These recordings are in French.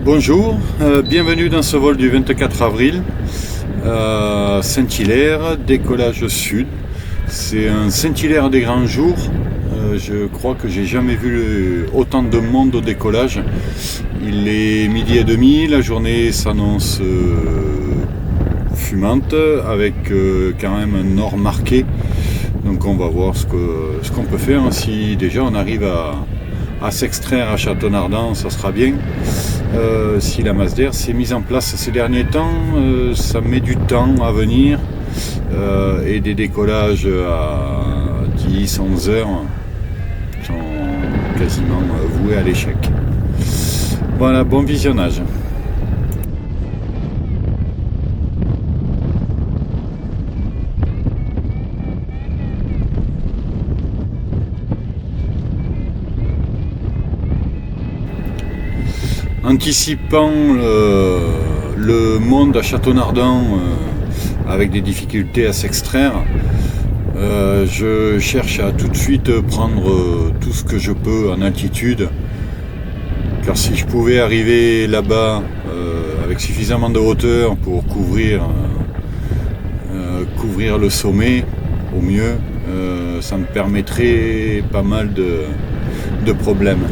Bonjour, bienvenue dans ce vol du 24 avril, Saint-Hilaire, décollage sud. C'est un Saint-Hilaire des grands jours. Je crois que j'ai jamais vu autant de monde au décollage. Il est 12h30, la journée s'annonce fumante avec quand même un nord marqué. Donc on va voir ce qu'on peut faire. Si déjà on arrive à s'extraire à Château-Nardin, ça sera bien. Si la masse d'air s'est mise en place ces derniers temps, ça met du temps à venir et des décollages à 10-11 heures sont quasiment voués à l'échec. Voilà, bon visionnage. Anticipant le monde à Château-Nardin avec des difficultés à s'extraire, je cherche à tout de suite prendre tout ce que je peux en altitude, car si je pouvais arriver là-bas avec suffisamment de hauteur pour couvrir le sommet au mieux, ça me permettrait pas mal de problèmes.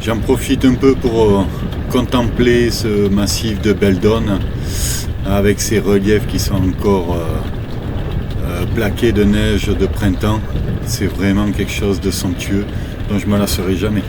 J'en profite un peu pour contempler ce massif de Beldonne avec ses reliefs qui sont encore plaqués de neige de printemps. C'est vraiment quelque chose de somptueux dont je ne me lasserai jamais.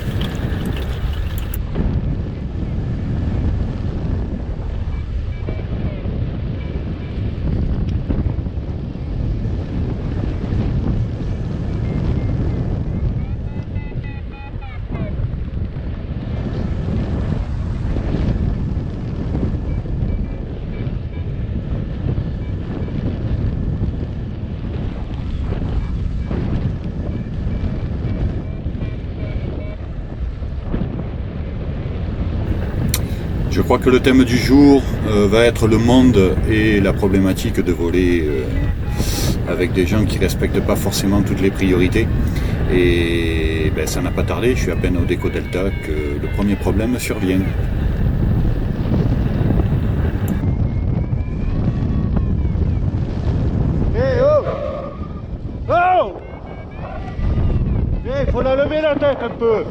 Je crois que le thème du jour va être le monde et la problématique de voler avec des gens qui ne respectent pas forcément toutes les priorités. Et ça n'a pas tardé, je suis à peine au déco delta que le premier problème survient. Hey oh! Oh! Hey, faut la lever la tête un peu!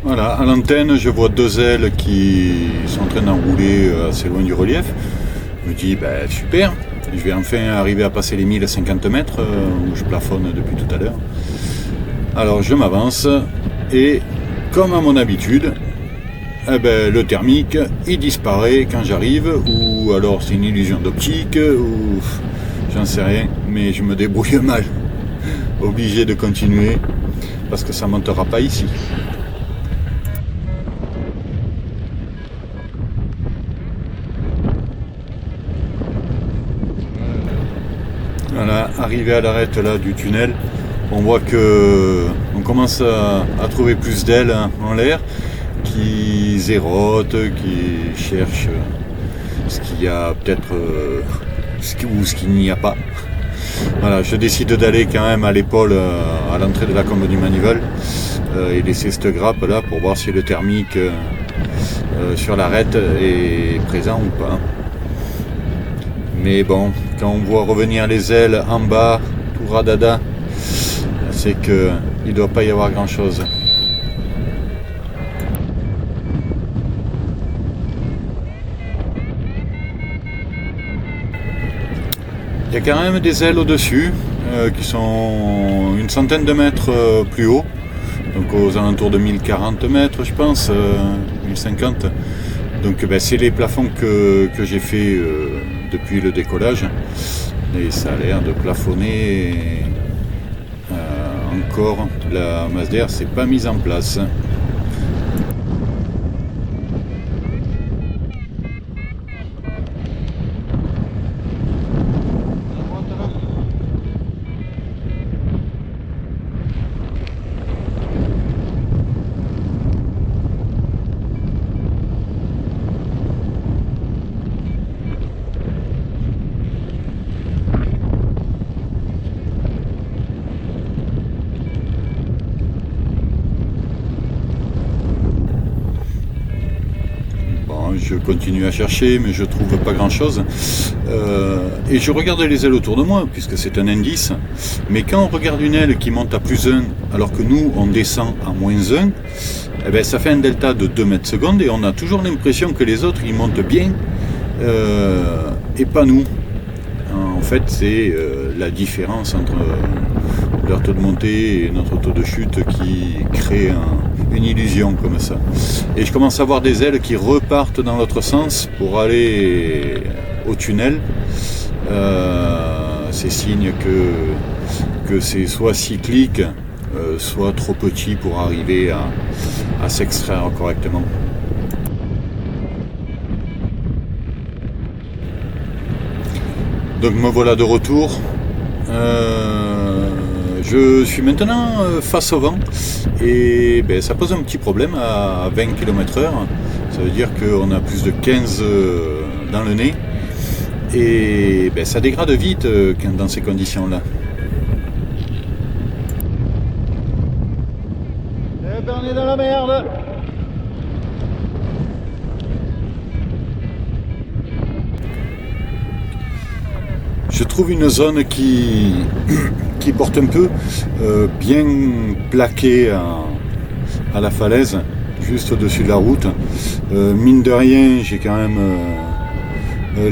Voilà, à l'antenne, je vois deux ailes qui sont en train d'enrouler assez loin du relief. Je me dis, super, je vais enfin arriver à passer les 1050 mètres où je plafonne depuis tout à l'heure. Alors je m'avance et, comme à mon habitude, le thermique, il disparaît quand j'arrive, ou alors c'est une illusion d'optique, ou j'en sais rien, mais je me débrouille mal. Obligé de continuer, parce que ça ne montera pas ici. Voilà, arrivé à l'arête là du tunnel, on voit que on commence à trouver plus d'ailes en l'air qui zérotent, qui cherchent ce qu'il y a peut-être ou ce qu'il n'y a pas. Voilà, je décide d'aller quand même à l'épaule à l'entrée de la combe du Manivelle et laisser cette grappe là pour voir si le thermique sur l'arête est présent ou pas. Mais bon, quand on voit revenir les ailes en bas, tout radada, c'est qu'il ne doit pas y avoir grand chose. Il y a quand même des ailes au-dessus qui sont une centaine de mètres plus haut, donc aux alentours de 1040 mètres je pense, 1050. Donc c'est les plafonds que j'ai fait depuis le décollage et ça a l'air de plafonner encore la masse d'air s'est pas mise en place. Je continue à chercher, mais je trouve pas grand chose. Et je regarde les ailes autour de moi, puisque c'est un indice. Mais quand on regarde une aile qui monte à +1, alors que nous, on descend à -1, eh ben, ça fait un delta de 2 mètres secondes, et on a toujours l'impression que les autres, ils montent bien, et pas nous. En fait, c'est la différence entre leur taux de montée et notre taux de chute qui crée une illusion comme ça. Et je commence à voir des ailes qui repartent dans l'autre sens pour aller au tunnel. C'est signe que c'est soit cyclique, soit trop petit pour arriver à s'extraire correctement. Donc me voilà de retour. Je suis maintenant face au vent et ben, ça pose un petit problème à 20 km/h. Ça veut dire qu'on a plus de 15 dans le nez et ben, ça dégrade vite dans ces conditions-là. Eh ben on est dans la merde. Je trouve une zone qui porte un peu, bien plaquée à la falaise, juste au-dessus de la route. Mine de rien, j'ai quand même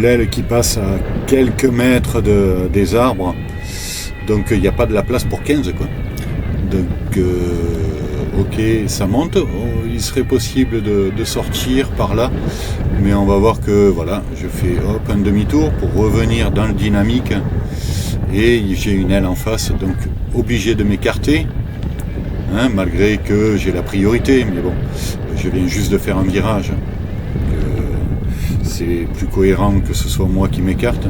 l'aile qui passe à quelques mètres des arbres, donc il n'y a pas de la place pour 15 quoi. Donc ok, ça monte, il serait possible de sortir par là, mais on va voir que voilà, je fais un demi-tour pour revenir dans le dynamique et j'ai une aile en face, donc obligé de m'écarter, hein, malgré que j'ai la priorité, mais bon, je viens juste de faire un virage, c'est plus cohérent que ce soit moi qui m'écarte.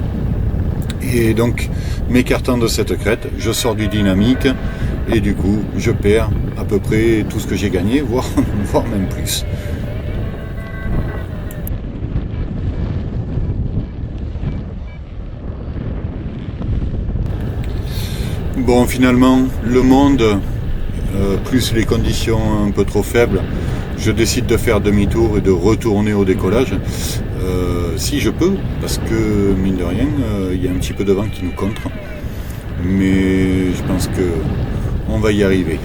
Et donc, m'écartant de cette crête, je sors du dynamique et du coup, je perds à peu près tout ce que j'ai gagné, voire même plus. Bon, finalement, le monde, plus les conditions un peu trop faibles, je décide de faire demi-tour et de retourner au décollage. Si je peux, parce que mine de rien, il y a un petit peu de vent qui nous contre, mais je pense que on va y arriver.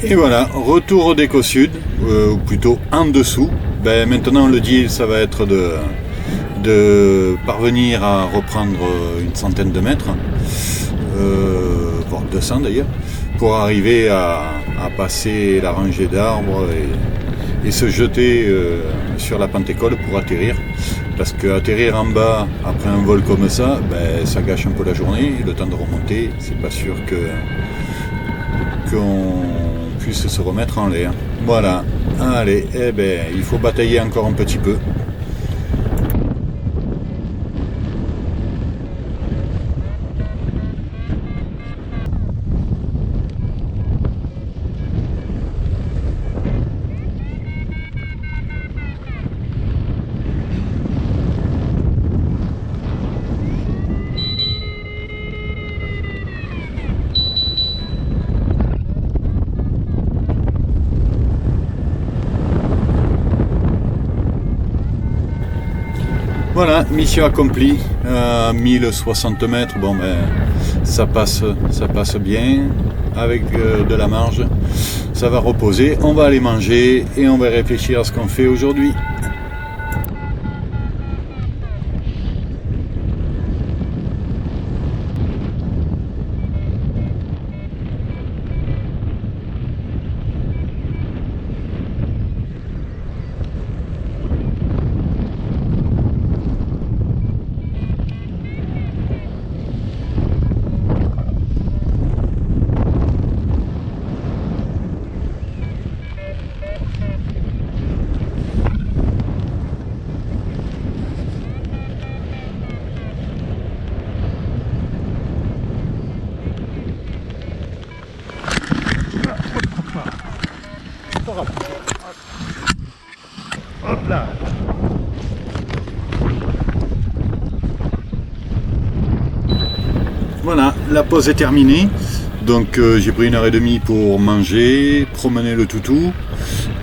Et voilà, retour au déco sud, ou plutôt en dessous. Ben, maintenant le deal, ça va être de parvenir à reprendre une centaine de mètres, voire 200 d'ailleurs, pour arriver à passer la rangée d'arbres et se jeter sur la Pentecôle pour atterrir. Parce qu'atterrir en bas après un vol comme ça, ben, ça gâche un peu la journée, le temps de remonter, c'est pas sûr qu'on puisse se remettre en l'air. Voilà, allez, eh ben, il faut batailler encore un petit peu. Voilà, mission accomplie, 1060 mètres, bon ben ça passe bien, avec de la marge, ça va reposer, on va aller manger et on va réfléchir à ce qu'on fait aujourd'hui. la pause est terminée. Donc j'ai pris 1h30 pour manger, promener le toutou.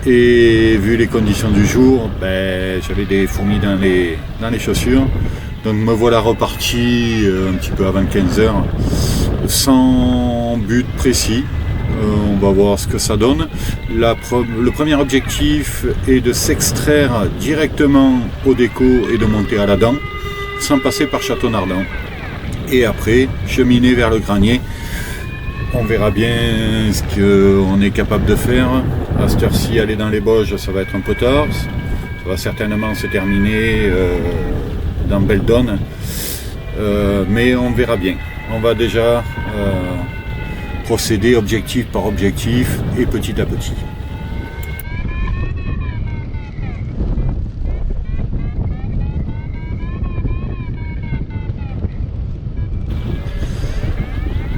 Et vu les conditions du jour, j'avais des fourmis dans les chaussures. Donc me voilà reparti un petit peu avant 15h, sans but précis. On va voir ce que ça donne. Le premier objectif est de s'extraire directement au déco et de monter à la dent, sans passer par Château-Nardon. Et après, cheminer vers le granier. On verra bien ce qu'on est capable de faire. À cette heure-ci, aller dans les Bauges, ça va être un peu tard. Ça va certainement se terminer dans Beldonne. Mais on verra bien. On va déjà procéder objectif par objectif et petit à petit.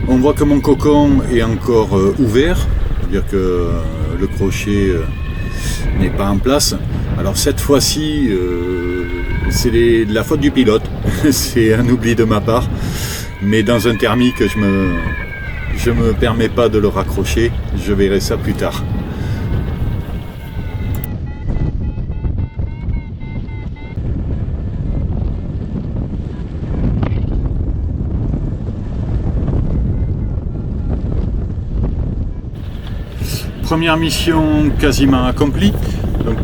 On voit que mon cocon est encore ouvert, c'est-à-dire que le crochet n'est pas en place. Alors cette fois-ci, c'est de la faute du pilote, c'est un oubli de ma part, mais dans un thermique, je me permets pas de le raccrocher, je verrai ça plus tard. Première mission quasiment accomplie, donc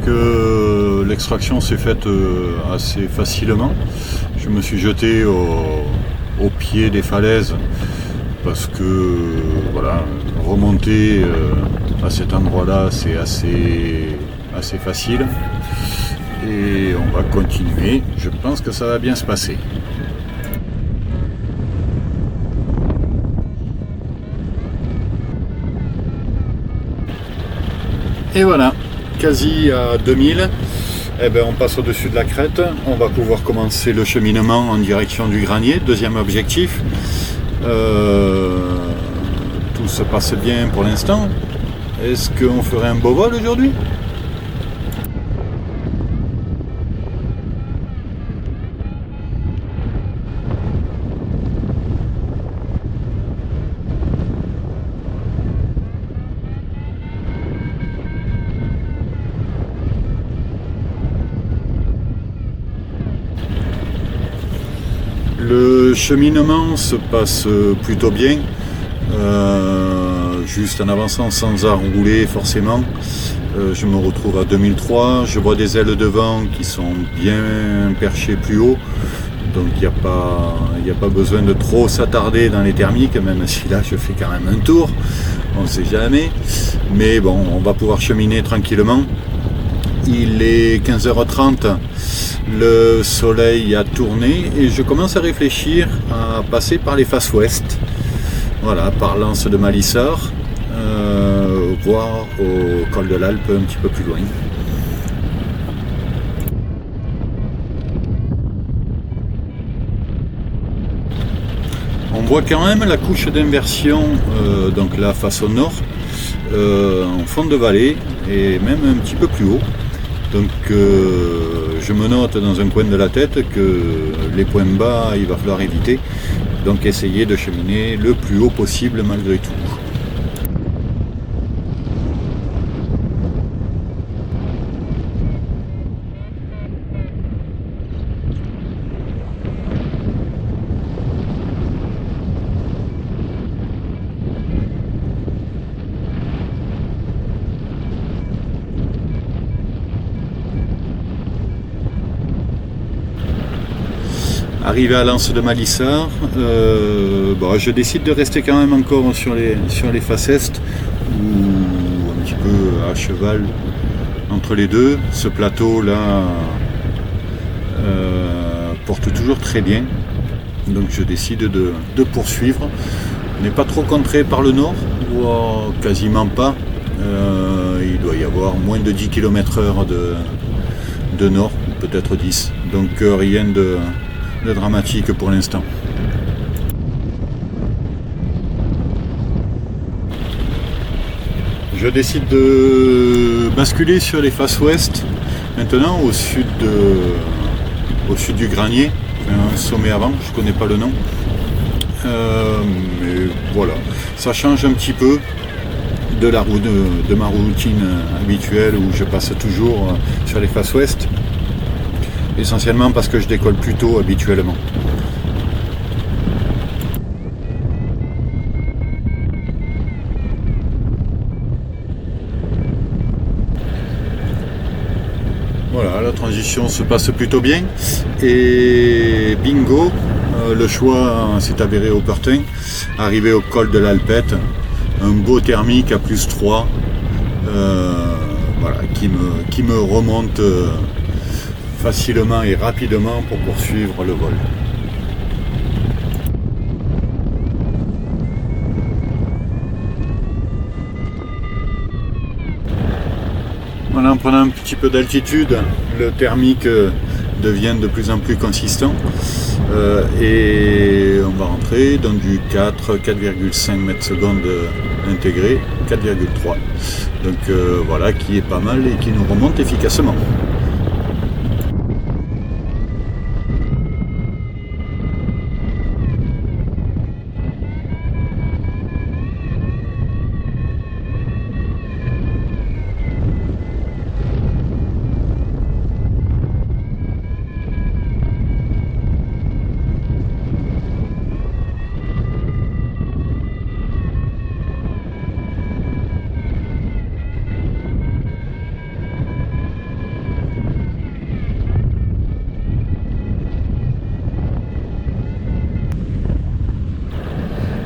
l'extraction s'est faite assez facilement. Je me suis jeté au pied des falaises parce que voilà, remonter à cet endroit-là c'est assez facile et on va continuer. Je pense que ça va bien se passer. Et voilà, quasi à 2000, on passe au-dessus de la crête, on va pouvoir commencer le cheminement en direction du granier, deuxième objectif. Tout se passe bien pour l'instant. Est-ce qu'on ferait un beau vol aujourd'hui ? Le cheminement se passe plutôt bien, juste en avançant sans enrouler forcément. Je me retrouve à 2003, je vois des ailes de vent qui sont bien perchées plus haut, donc il n'y a pas besoin de trop s'attarder dans les thermiques, même si là je fais quand même un tour, on ne sait jamais. Mais bon, on va pouvoir cheminer tranquillement. Il est 15h30, le soleil a tourné et je commence à réfléchir à passer par les faces ouest, voilà, par l'Anse de Malissard, voire au col de l'Alpe un petit peu plus loin. On voit quand même la couche d'inversion, donc la face au nord, en fond de vallée et même un petit peu plus haut. Donc je me note dans un coin de la tête que les points bas, il va falloir éviter. Donc essayer de cheminer le plus haut possible malgré tout. Arrivé à l'Anse de Malissard, je décide de rester quand même encore sur les faces est, ou un petit peu à cheval entre les deux. Ce plateau-là porte toujours très bien, donc je décide de poursuivre. On n'est pas trop contré par le nord, ou quasiment pas. Il doit y avoir moins de 10 km/h de nord, peut-être 10, donc rien de dramatique pour l'instant. Je décide de basculer sur les faces ouest, maintenant au sud du granier, un sommet avant, je ne connais pas le nom. Mais voilà, ça change un petit peu de ma routine habituelle où je passe toujours sur les faces ouest, essentiellement parce que je décolle plus tôt habituellement. Voilà, la transition se passe plutôt bien et bingo, le choix s'est avéré opportun. Arrivé au col de l'Alpette, un beau thermique à plus 3, voilà, qui me remonte facilement et rapidement pour poursuivre le vol. Voilà, en prenant un petit peu d'altitude, le thermique devient de plus en plus consistant et on va rentrer dans du 4,5 mètres secondes intégré, 4,3. Donc voilà, qui est pas mal et qui nous remonte efficacement.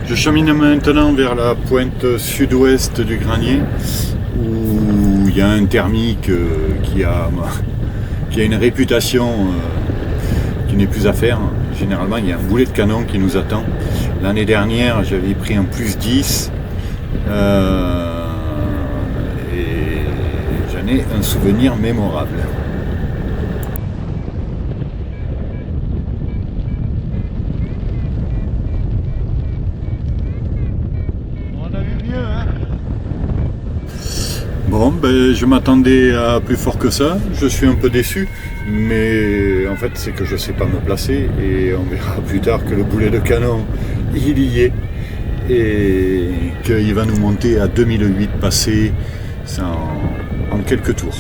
Je chemine maintenant vers la pointe sud-ouest du Granier où il y a un thermique qui a une réputation qui n'est plus à faire. Généralement, il y a un boulet de canon qui nous attend. L'année dernière, j'avais pris un plus 10 et j'en ai un souvenir mémorable. Bon, ben, je m'attendais à plus fort que ça, je suis un peu déçu, mais en fait c'est que je ne sais pas me placer et on verra plus tard que le boulet de canon, il y est et qu'il va nous monter à 2008 passé en quelques tours.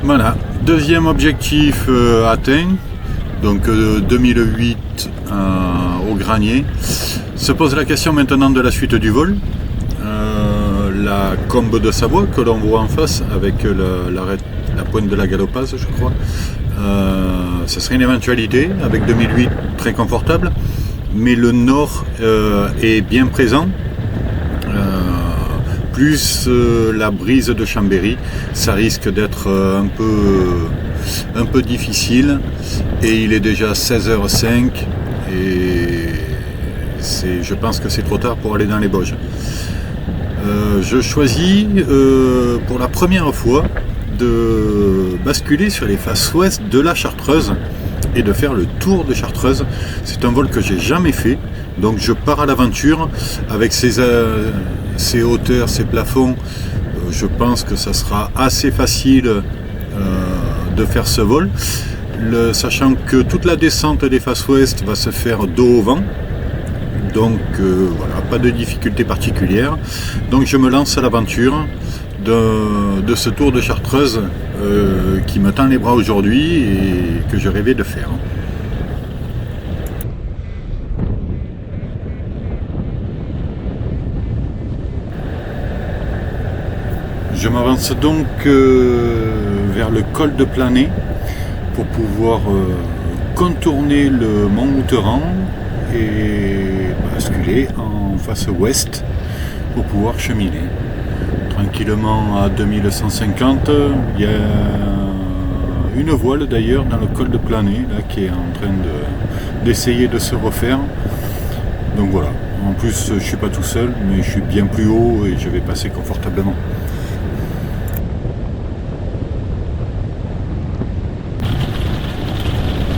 Voilà, deuxième objectif atteint, donc 2008 au Granier. Se pose la question maintenant de la suite du vol. La combe de Savoie que l'on voit en face avec la pointe de la Galopase, je crois. Ce serait une éventualité avec 2008 très confortable, mais le nord est bien présent. Plus la brise de Chambéry, ça risque d'être un peu difficile et il est déjà 16h05 et je pense que c'est trop tard pour aller dans les Bauges. Je choisis pour la première fois de basculer sur les faces ouest de la Chartreuse et de faire le tour de Chartreuse. C'est un vol que j'ai jamais fait, donc je pars à l'aventure avec ces hauteurs, ces plafonds. Je pense que ça sera assez facile de faire ce vol, sachant que toute la descente des faces ouest va se faire dos au vent. Donc voilà, pas de difficulté particulière. Donc je me lance à l'aventure de ce tour de Chartreuse qui me tend les bras aujourd'hui et que je rêvais de faire. Je m'avance donc vers le col de Planay pour pouvoir contourner le mont Outeran et basculer en face ouest pour pouvoir cheminer tranquillement à 2150. Il y a une voile d'ailleurs dans le col de Planay là, qui est en train d'essayer de se refaire. Donc voilà, en plus je suis pas tout seul mais je suis bien plus haut et je vais passer confortablement.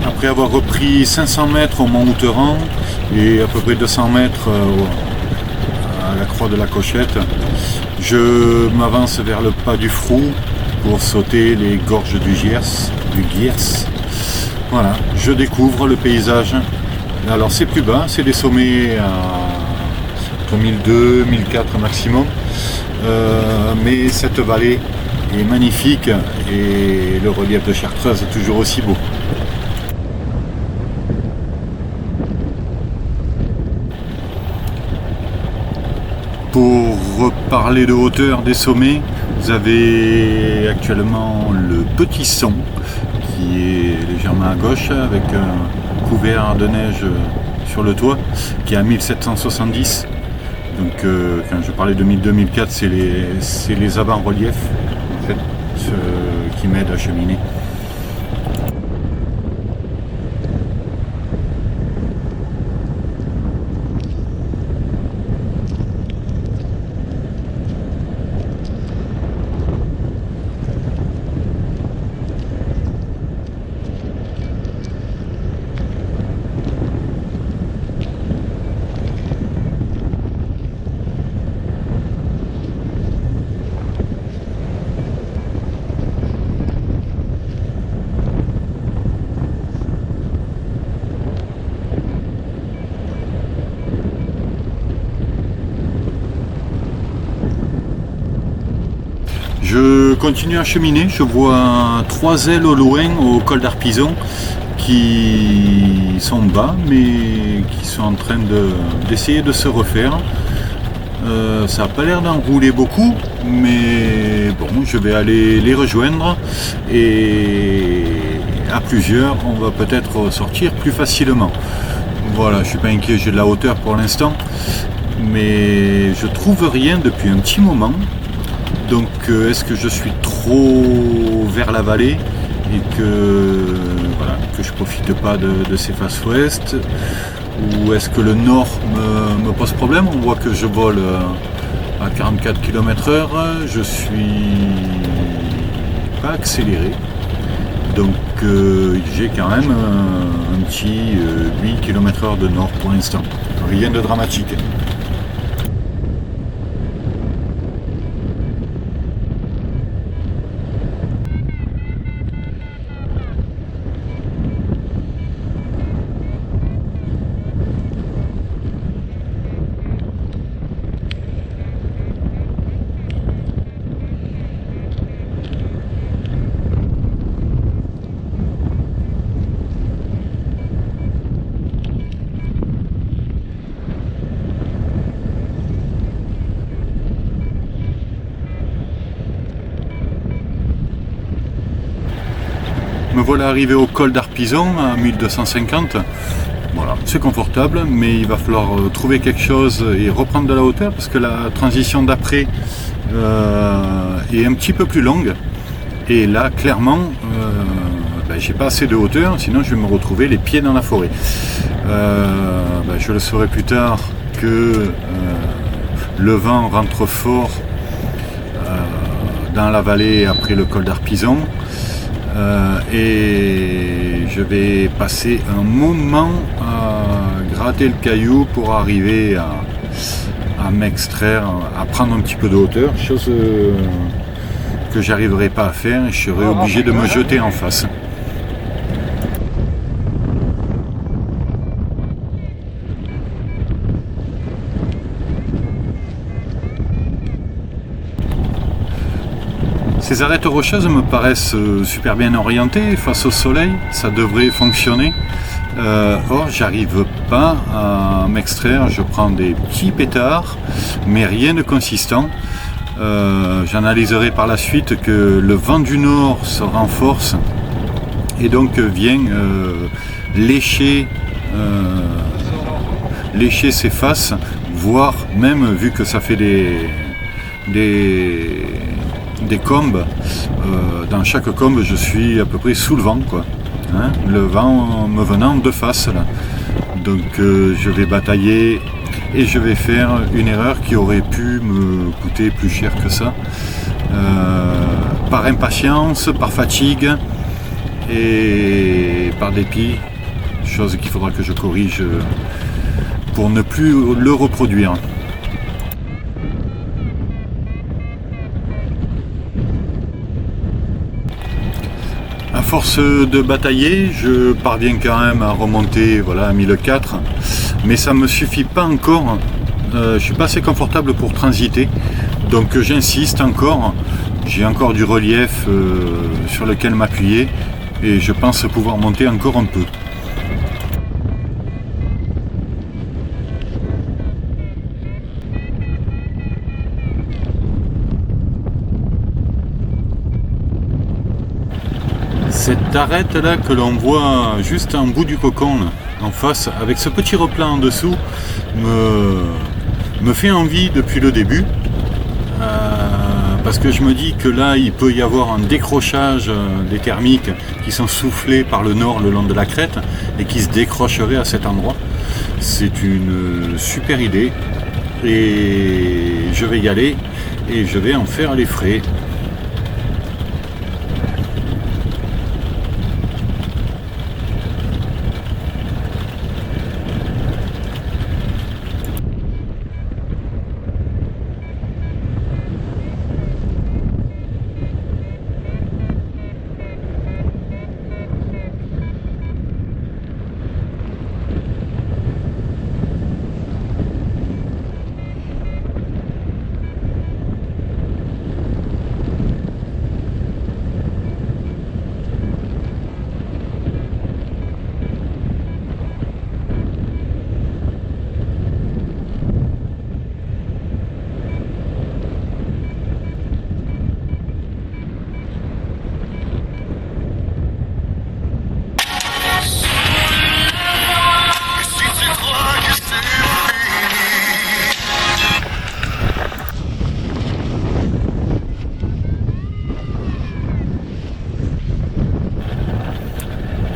Après avoir repris 500 mètres au mont Outeran et à peu près 200 mètres à la croix de la Cochette, je m'avance vers le pas du Frou pour sauter les gorges du Giers. Voilà, je découvre le paysage. Alors c'est plus bas, c'est des sommets à 1002, 1004 maximum, mais cette vallée est magnifique et le relief de Chartreuse est toujours aussi beau. Pour reparler de hauteur des sommets, vous avez actuellement le Petit Son qui est légèrement à gauche avec un couvert de neige sur le toit qui est à 1770. Donc quand je parlais de 1002-1004, c'est les avant-reliefs en fait, qui m'aident à cheminer. Je continue à cheminer, je vois 3 ailes au loin au col d'Arpison qui sont bas mais qui sont en train d'essayer de se refaire. Ça n'a pas l'air d'enrouler beaucoup mais bon, je vais aller les rejoindre et à plusieurs on va peut-être sortir plus facilement. Voilà, je ne suis pas inquiet, j'ai de la hauteur pour l'instant mais je trouve rien depuis un petit moment. Donc est-ce que je suis trop vers la vallée et que je profite pas de ces faces ouest, ou est-ce que le nord me pose problème? On voit que je vole à 44 km/h, je suis pas accéléré, donc j'ai quand même un petit 8 km/h de nord pour l'instant, rien de dramatique. Me voilà arrivé au col d'Arpison à 1250. Voilà, c'est confortable, mais il va falloir trouver quelque chose et reprendre de la hauteur parce que la transition d'après est un petit peu plus longue. Et là, clairement, j'ai pas assez de hauteur, sinon je vais me retrouver les pieds dans la forêt. Je le saurai plus tard que le vent rentre fort dans la vallée après le col d'Arpison. Et je vais passer un moment à gratter le caillou pour arriver à m'extraire, à prendre un petit peu de hauteur, chose que j'arriverai pas à faire et je serai obligé de me jeter en face. Ces arêtes rocheuses me paraissent super bien orientées face au soleil, ça devrait fonctionner. Or, j'arrive pas à m'extraire, je prends des petits pétards, mais rien de consistant. J'analyserai par la suite que le vent du nord se renforce et donc vient lécher ses faces, voire même, vu que ça fait des combes, dans chaque combe je suis à peu près sous le vent, quoi. Hein, le vent me venant de face là. Donc je vais batailler et je vais faire une erreur qui aurait pu me coûter plus cher que ça, par impatience, par fatigue et par dépit, chose qu'il faudra que je corrige pour ne plus le reproduire. À force de batailler, je parviens quand même à remonter, voilà, à 1004, mais ça ne me suffit pas encore. Je suis pas assez confortable pour transiter, donc j'insiste encore. J'ai encore du relief sur lequel m'appuyer et je pense pouvoir monter encore un peu. Cette arête là que l'on voit juste en bout du cocon là, en face, avec ce petit replat en dessous, me fait envie depuis le début, parce que je me dis que là il peut y avoir un décrochage des thermiques qui sont soufflés par le nord le long de la crête et qui se décrocheraient à cet endroit. C'est une super idée et je vais y aller et je vais en faire les frais.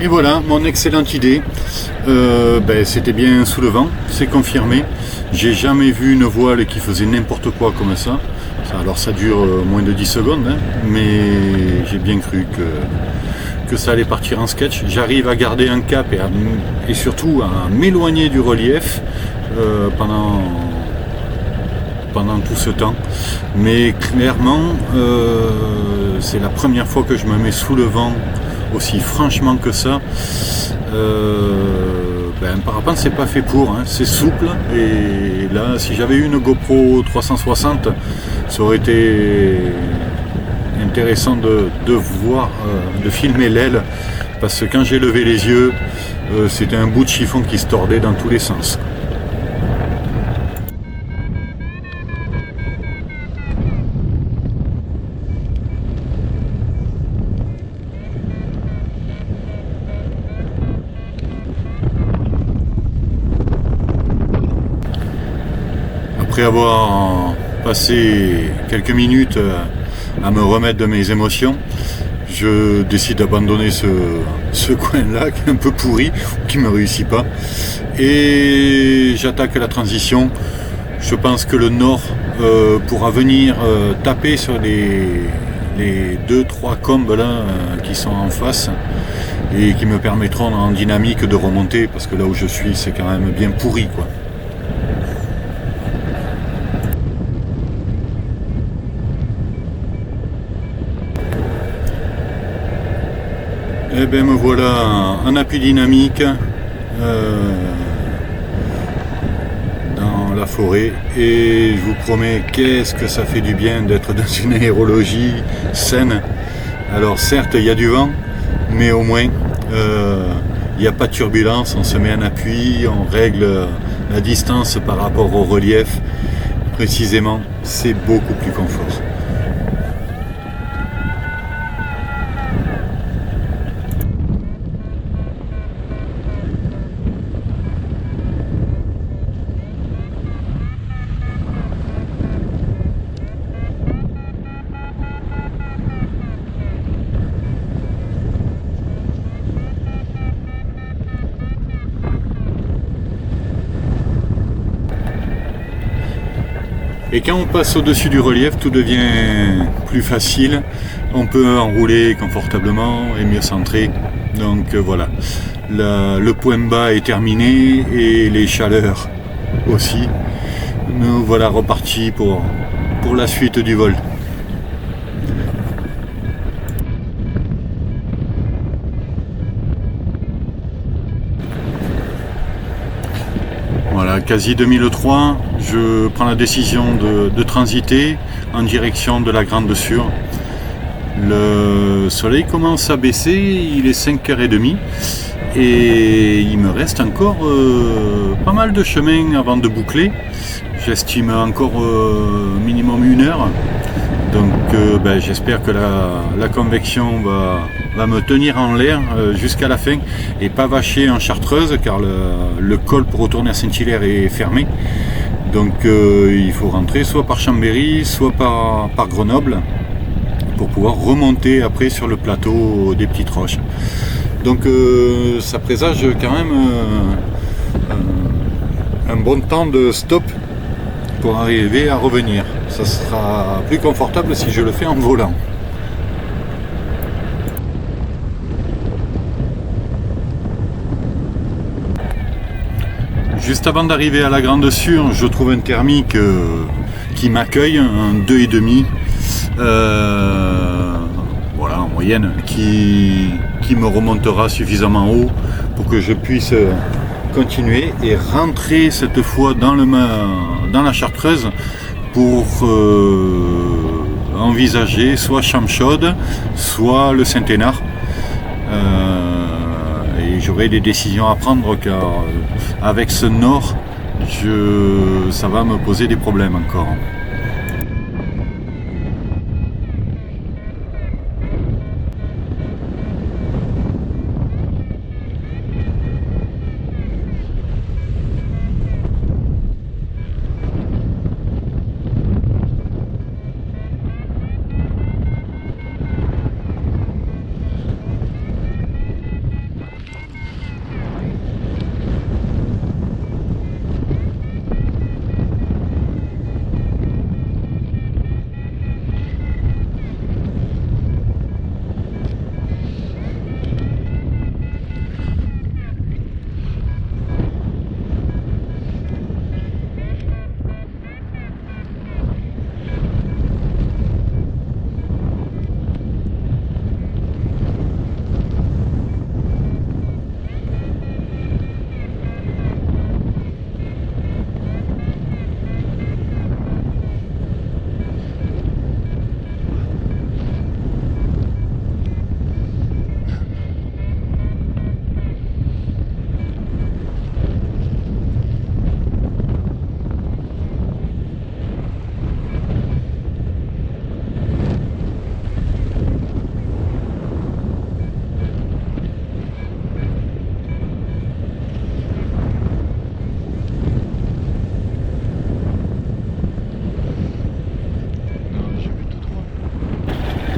Et voilà, mon excellente idée. C'était bien sous le vent, c'est confirmé. J'ai jamais vu une voile qui faisait n'importe quoi comme ça. Alors ça dure moins de 10 secondes, hein, mais j'ai bien cru que ça allait partir en sketch. J'arrive à garder un cap et surtout à m'éloigner du relief pendant tout ce temps. Mais clairement, c'est la première fois que je me mets sous le vent aussi franchement que ça. Un parapente c'est pas fait pour, hein. C'est souple et là si j'avais eu une GoPro 360 ça aurait été intéressant de voir, de filmer l'aile, parce que quand j'ai levé les yeux c'était un bout de chiffon qui se tordait dans tous les sens. Après avoir passé quelques minutes à me remettre de mes émotions, je décide d'abandonner ce coin-là qui est un peu pourri, qui ne me réussit pas. Et j'attaque la transition. Je pense que le nord pourra venir taper sur les 2-3 combes là qui sont en face et qui me permettront en dynamique de remonter, parce que là où je suis c'est quand même bien pourri quoi. Et bien me voilà en appui dynamique dans la forêt, et je vous promets, qu'est-ce que ça fait du bien d'être dans une aérologie saine. Alors certes il y a du vent, mais au moins il n'y a pas de turbulence, on se met en appui, on règle la distance par rapport au relief précisément, c'est beaucoup plus confort. Et quand on passe au-dessus du relief, tout devient plus facile. On peut enrouler confortablement et mieux centrer. Donc voilà, le point bas est terminé et les chaleurs aussi. Nous voilà repartis pour la suite du vol. Voilà, quasi 2003, je prends la décision de transiter en direction de la Grande Sûre. Le soleil commence à baisser, il est 5h30 et il me reste encore pas mal de chemin avant de boucler. J'estime encore minimum 1 heure. Donc j'espère que la convection va me tenir en l'air jusqu'à la fin et pas vacher en Chartreuse, car le col pour retourner à Saint-Hilaire est fermé. Donc il faut rentrer soit par Chambéry, soit par Grenoble pour pouvoir remonter après sur le plateau des Petites Roches. Donc ça présage quand même un bon temps de stop pour arriver à revenir. Ça sera plus confortable si je le fais en volant. Juste avant d'arriver à la Grande Sûre, je trouve un thermique qui m'accueille, un 2,5, voilà, en moyenne, qui me remontera suffisamment haut pour que je puisse continuer et rentrer cette fois dans la Chartreuse pour envisager soit Champ-Chaude, soit le Saint-Hénard. Et j'aurai des décisions à prendre, car avec ce nord, ça va me poser des problèmes encore.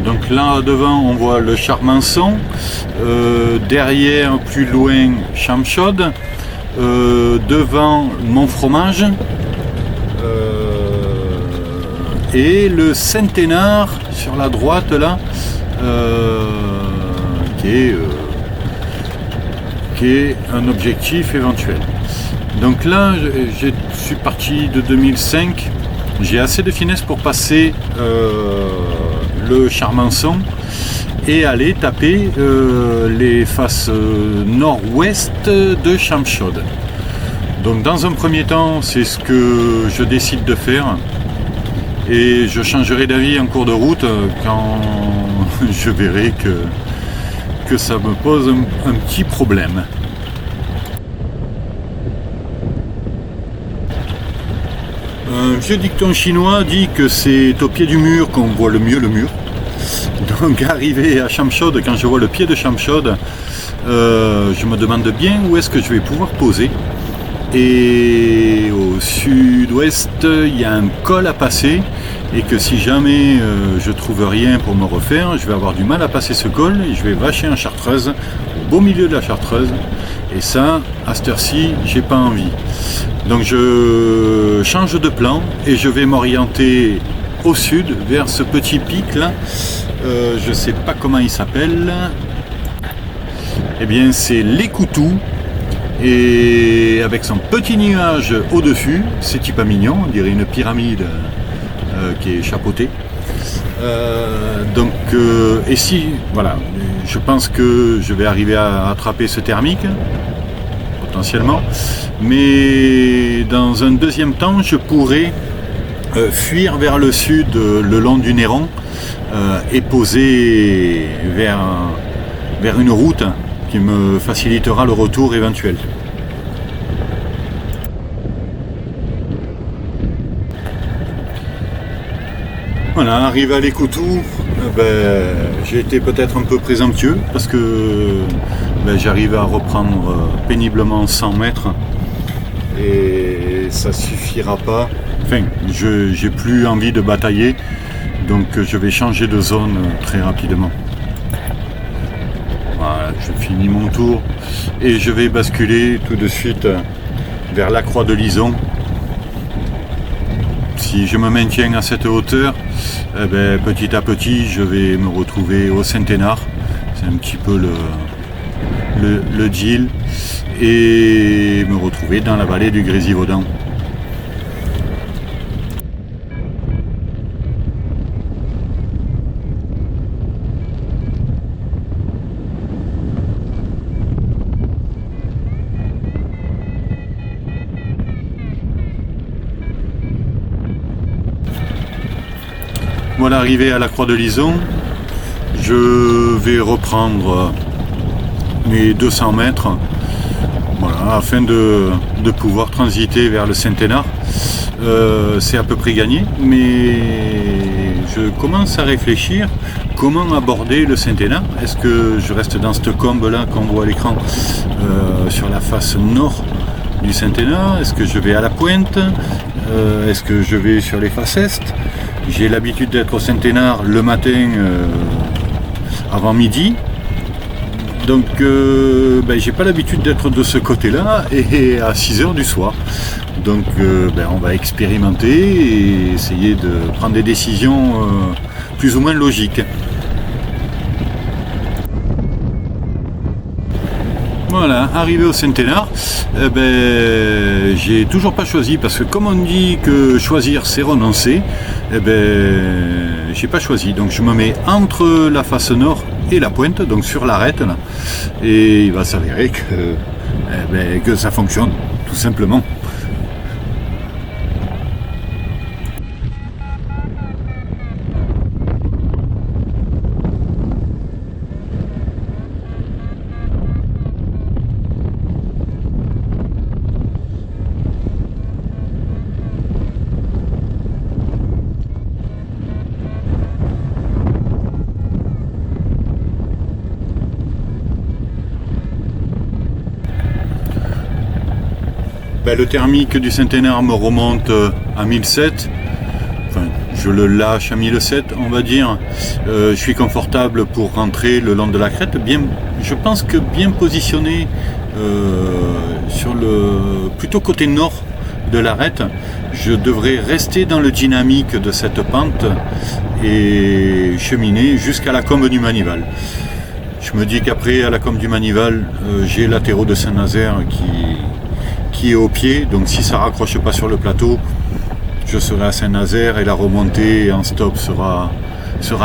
Donc là devant on voit le Charmançon, derrière plus loin Champ-Chaude, devant Montfromage, et le Centenaire sur la droite là, qui est un objectif éventuel. Donc là, je suis parti de 2005, j'ai assez de finesse pour passer le Charmençon et aller taper les faces nord-ouest de Chamchaude. Donc dans un premier temps, c'est ce que je décide de faire et je changerai d'avis en cours de route quand je verrai que ça me pose un petit problème. Un vieux dicton chinois dit que c'est au pied du mur qu'on voit le mieux le mur. Donc arrivé à Chamchaude, quand je vois le pied de Chamchaude, je me demande bien où est-ce que je vais pouvoir poser. Et au sud-ouest, il y a un col à passer et que si jamais je trouve rien pour me refaire, je vais avoir du mal à passer ce col et je vais vacher en Chartreuse, au beau milieu de la Chartreuse. Et ça, à cette heure-ci, j'ai pas envie. Donc je change de plan et je vais m'orienter au sud, vers ce petit pic là. Je sais pas comment il s'appelle. Eh bien, c'est l'Écoutou. Et avec son petit nuage au-dessus, c'est pas mignon, on dirait une pyramide qui est chapeautée. Et si, voilà, je pense que je vais arriver à attraper ce thermique, potentiellement, mais dans un deuxième temps, je pourrais fuir vers le sud, le long du Néron, et poser vers une route qui me facilitera le retour éventuel. Voilà, arrivé à l'Écoutou, j'ai été peut-être un peu présomptueux parce que j'arrive à reprendre péniblement 100 mètres et ça suffira pas. Enfin, j'ai plus envie de batailler, donc je vais changer de zone très rapidement. Voilà, je finis mon tour et je vais basculer tout de suite vers la Croix de Lison. Si je me maintiens à cette hauteur, petit à petit je vais me retrouver au Centenaire. C'est un petit peu le deal, et me retrouver dans la vallée du Grésivaudan. Voilà, arrivé à la Croix de Lison, je vais reprendre mes 200 mètres, voilà, afin de pouvoir transiter vers le Centenaire. C'est à peu près gagné, mais je commence à réfléchir comment aborder le Centenaire. Est-ce que je reste dans cette combe là qu'on voit à l'écran, sur la face nord du Centenaire? Est-ce que je vais à la pointe? Est-ce que je vais sur les faces est? J'ai l'habitude d'être au Centenaire le matin avant midi, donc j'ai pas l'habitude d'être de ce côté-là et à 6h du soir. Donc on va expérimenter et essayer de prendre des décisions plus ou moins logiques. Voilà, arrivé au Centenaire, j'ai toujours pas choisi, parce que comme on dit que choisir c'est renoncer, j'ai pas choisi. Donc je me mets entre la face nord et la pointe, donc sur l'arête là, et il va s'avérer que ça fonctionne, tout simplement. Le thermique du Centenaire me remonte à 1007, enfin je le lâche à 1007 on va dire. Je suis confortable pour rentrer le long de la crête, je pense que bien positionné sur le plutôt côté nord de l'arête, je devrais rester dans le dynamique de cette pente et cheminer jusqu'à la combe du Manival. Je me dis qu'après, à la combe du Manival, j'ai le terreau de Saint-Nazaire qui est au pied, donc si ça raccroche pas sur le plateau, je serai à Saint-Nazaire et la remontée en stop sera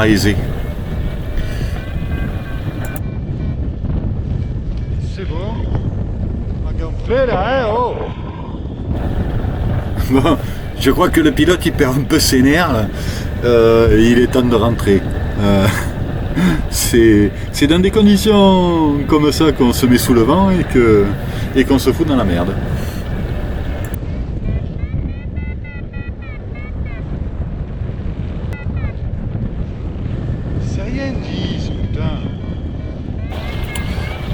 aisée. C'est bon. On a gonflé là, hein, oh. Bon, je crois que le pilote il perd un peu ses nerfs là. Il est temps de rentrer. C'est dans des conditions comme ça qu'on se met sous le vent et qu'on se fout dans la merde. C'est rien dit, putain.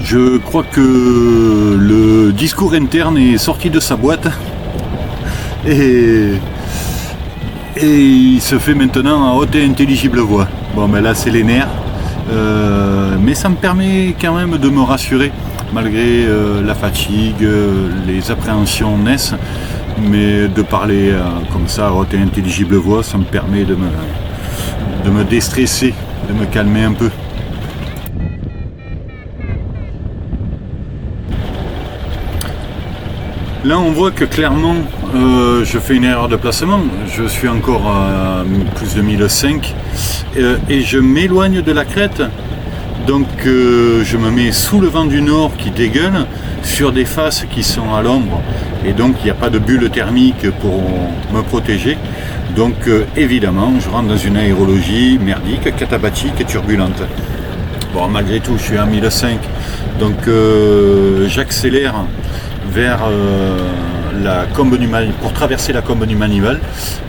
Je crois que le discours interne est sorti de sa boîte et il se fait maintenant à haute et intelligible voix. Bon, mais là c'est les nerfs, mais ça me permet quand même de me rassurer malgré la fatigue, les appréhensions naissent, mais de parler comme ça à haute et intelligible voix, ça me permet de me déstresser, de me calmer un peu. Là on voit que clairement je fais une erreur de placement, je suis encore à plus de 1005 et je m'éloigne de la crête, donc je me mets sous le vent du nord qui dégueule sur des faces qui sont à l'ombre et donc il n'y a pas de bulle thermique pour me protéger, donc évidemment je rentre dans une aérologie merdique, catabatique et turbulente. Bon, malgré tout je suis à 1005, donc j'accélère vers la combe du Manival, pour traverser la combe du Manival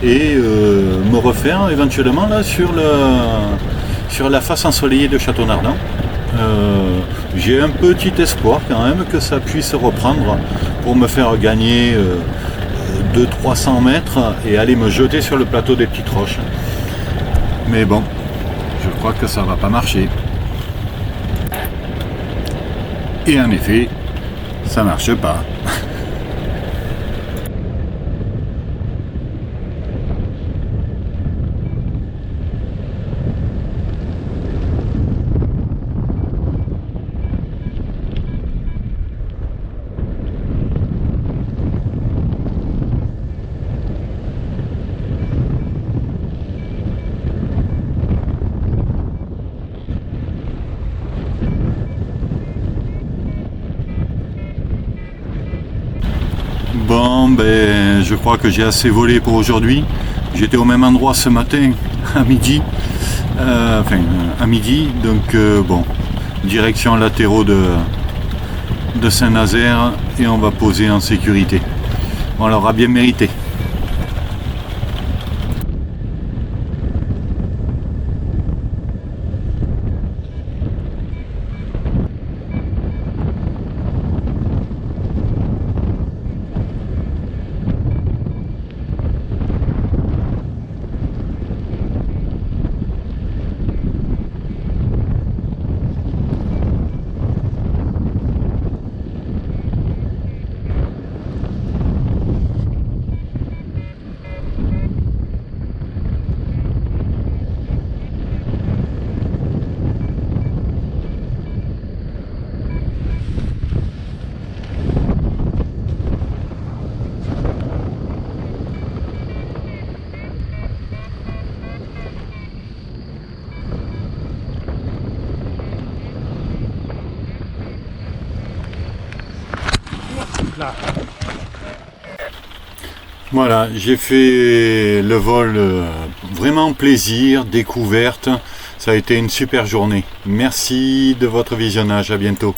et me refaire éventuellement là sur la face ensoleillée de Château-Nardin. J'ai un petit espoir quand même que ça puisse reprendre pour me faire gagner 200-300 mètres et aller me jeter sur le plateau des Petites Roches. Mais bon, je crois que ça va pas marcher. Et en effet, ça marche pas. Bon, ben, je crois que j'ai assez volé pour aujourd'hui. J'étais au même endroit ce matin à midi, à midi, donc bon, direction latéraux de Saint-Nazaire et on va poser en sécurité. On l'aura bien mérité. Là. Voilà, j'ai fait le vol vraiment plaisir, découverte. Ça a été une super journée. Merci de votre visionnage, à bientôt.